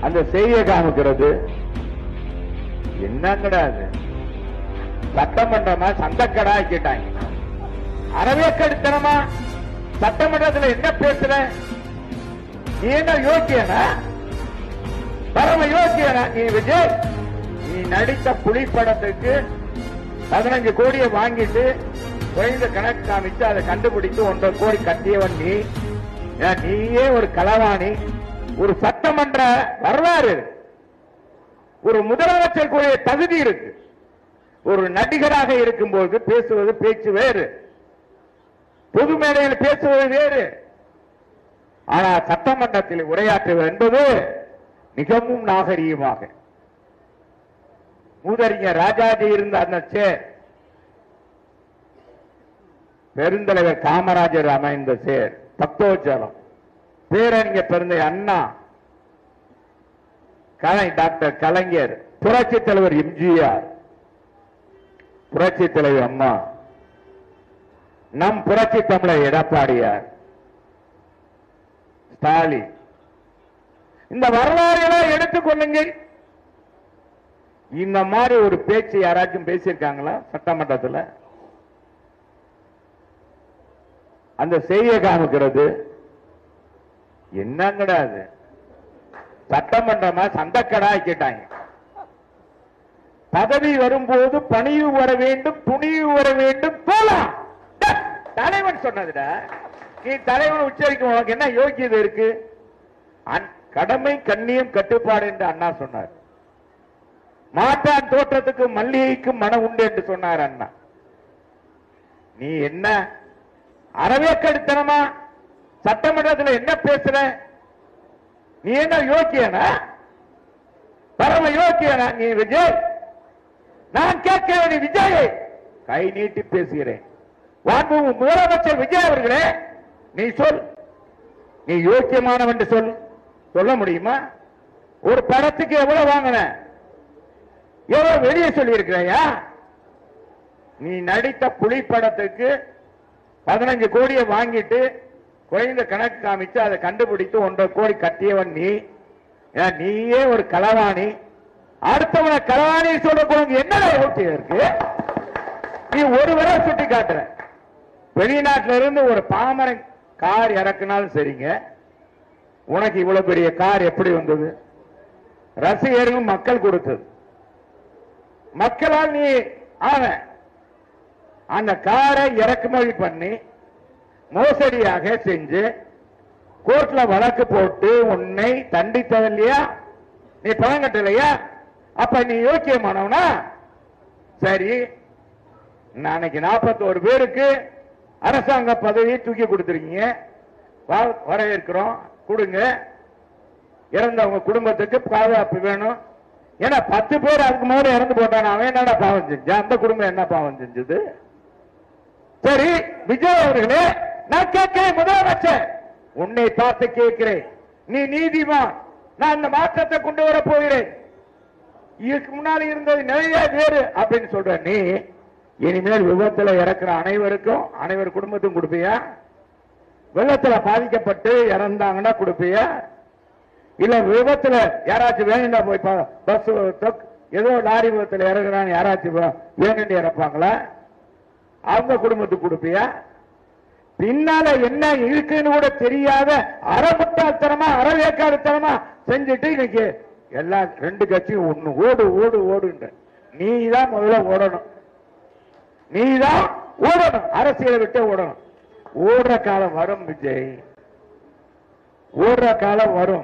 அந்த செய்தியை காமிக்கிறது என்னங்கடாது? சட்டமன்றமா சந்தக்கடா ஆக்கிட்டாங்க. அறவே கடுத்தனமா சட்டமன்றத்தில் என்ன பேசுற? நீ என்ன யோக்கியனா? பரம யோக்கியனா நீ? விஜய், நீ நடித்த புலி படத்துக்கு 15 கோடியை வாங்கிட்டு குறைந்த கணக்கு காமிச்சு அதை கண்டுபிடித்து 1.5 கோடி கட்டியவன் நீ. நீயே ஒரு களவாணி. ஒரு சட்டமன்ற வரலாறு, ஒரு முதலமைச்சருக்குரிய தகுதி இருக்கு. ஒரு நடிகராக இருக்கும்போது பேசுவது பேச்சு வேறு, பொது மேடையில் பேசுவது வேறு. ஆனால் சட்டமன்றத்தில் உரையாற்றுவது என்பது மிகவும் நாகரீகமாக. மூதறிஞர் ராஜாஜி இருந்த அந்த சேர், பெருந்தலைவர் காமராஜர் அமைந்த சேர், பக்தோஜலம், பேரறிஞர் பெருந்தை அண்ணா, டாக்டர் கலைஞர், புரட்சி தலைவர் எம்ஜிஆர், புரட்சி தலைவர் அம்மா, நம் புரட்சி தமிழர் எடப்பாடியார், ஸ்டாலின், இந்த வரலாறுகளை எடுத்துக் கொள்ளுங்கள். இந்த மாதிரி ஒரு பேச்சு யாராச்சும் பேசியிருக்காங்களா சட்டமன்றத்தில்? அந்த செய்தியை காமிக்கிறது என்னங்கடாது? சட்டமன்றமா சந்தக்கடா ஆக்கிட்டாங்க. பதவி வரும்போது பணிவு வர வேண்டும், துணிவு வர வேண்டும். போலாம், தலைவன் சொன்னதுடா. நீ தலைவன் உச்சரிக்கும் உனக்கு என்ன யோக்கியது இருக்கு? கடமை கண்ணியம் கட்டுப்பாடு என்று அண்ணா சொன்னார். மாட்டான் தோற்றத்துக்கு மல்லிகைக்கு மனம் உண்டு என்று சொன்னார் அண்ணா. நீ என்ன அறவே கடுத்தனமா சட்டமன்றத்தில் என்ன பேசுற? நீ என்ன யோக்கியனா? பரம யோக்கியனா நீ? விஜய், நான் கேட்கிறேன், நீ விஜய் கை நீட்டி பேசுகிறேன். முதலமைச்சர் விஜய் அவர்களே, நீ சொல், நீ யோக்கியமானவன் என்று சொல். சொல்ல முடியுமா? ஒரு படத்துக்கு எவ்வளவு வாங்கின? எவ்வளவு வெளியே சொல்லி இருக்கிறையா? நீ நடித்த புலி படத்துக்கு 15 கோடியை வாங்கிட்டு குறைந்த கணக்கு காமிச்சு அதை கண்டுபிடித்து 1.5 கோடி கட்டியவன் நீ. நீயே ஒரு களவாணி. அடுத்தவனை களவாணி சொல்ல என்ன யோக்கியம் இருக்கு? நீ ஒரு வரை சுட்டி காட்டுற. வெளிநாட்டில இருந்து ஒரு பாமரன் கார் இறக்குனாலும் சரிங்க, உனக்கு இவ்வளவு பெரிய கார் எப்படி வந்தது? ரசிகர்கள் மக்கள் கொடுத்தது. மக்களால் நீ அந்த காரை இறக்குமதி பண்ணி மோசடியாக செஞ்சு கோர்ட்ல வழக்கு போட்டு உன்னை தண்டித்தது இல்லையா? நீ பணம் கட்டலையா? அப்ப நீ யோக்கியமானவனா? சரி, நாளைக்கு 41 பேருக்கு அரசாங்க பதவியை தூக்கி கொடுத்துருக்கீங்க, வரவேற்கிறோம், கொடுங்க. இறந்தவங்க குடும்பத்துக்கு பாதுகாப்பு வேணும். ஏன்னா 10 பேர் அதுக்கு மேல இறந்து போட்டான், அவன் என்னடா பாவம் செஞ்சான்? அந்த குடும்பம் என்ன பாவம் செஞ்சது? சரி விஜய் அவர்களே, நான் கேட்கிறேன், முதலமைச்சர் உன்னை பார்த்து கேட்கிறேன், நீ நீதிமான், நான் இந்த மாற்றத்தை கொண்டு வர போகிறேன், இதுக்கு முன்னாடி இருந்தது நிறைய வேறு அப்படின்னு சொல்ற நீ, இனிமேல் விபத்துல இறக்குற அனைவர் குடும்பத்தும் கொடுப்பியா? வெள்ளத்துல பாதிக்கப்பட்டு இறந்தாங்கன்னா கொடுப்பியா? இல்ல விபத்துல யாராச்சும் வேணுண்டா போய் பஸ் ஏதோ லாரி விபத்துல இறங்குறான்னு யாராச்சும் வேணுண்டு இறப்பாங்களா? அவங்க குடும்பத்துக்கு கொடுப்பியா? பின்னால என்ன இருக்குன்னு கூட தெரியாத அறமுட்டாள்தனமா அறவேக்காடுத்தனமா செஞ்சுட்டு இன்னைக்கு எல்லா 2 கட்சியும் ஒண்ணு ஓடு ஓடு ஓடுன்ற. நீதான் முதல்ல ஓடணும், நீதான் ஓடணும், அரசியலை விட்டு ஓடணும். ஓடுற காலம் வரும் விஜய், ஓடுற காலம் வரும்.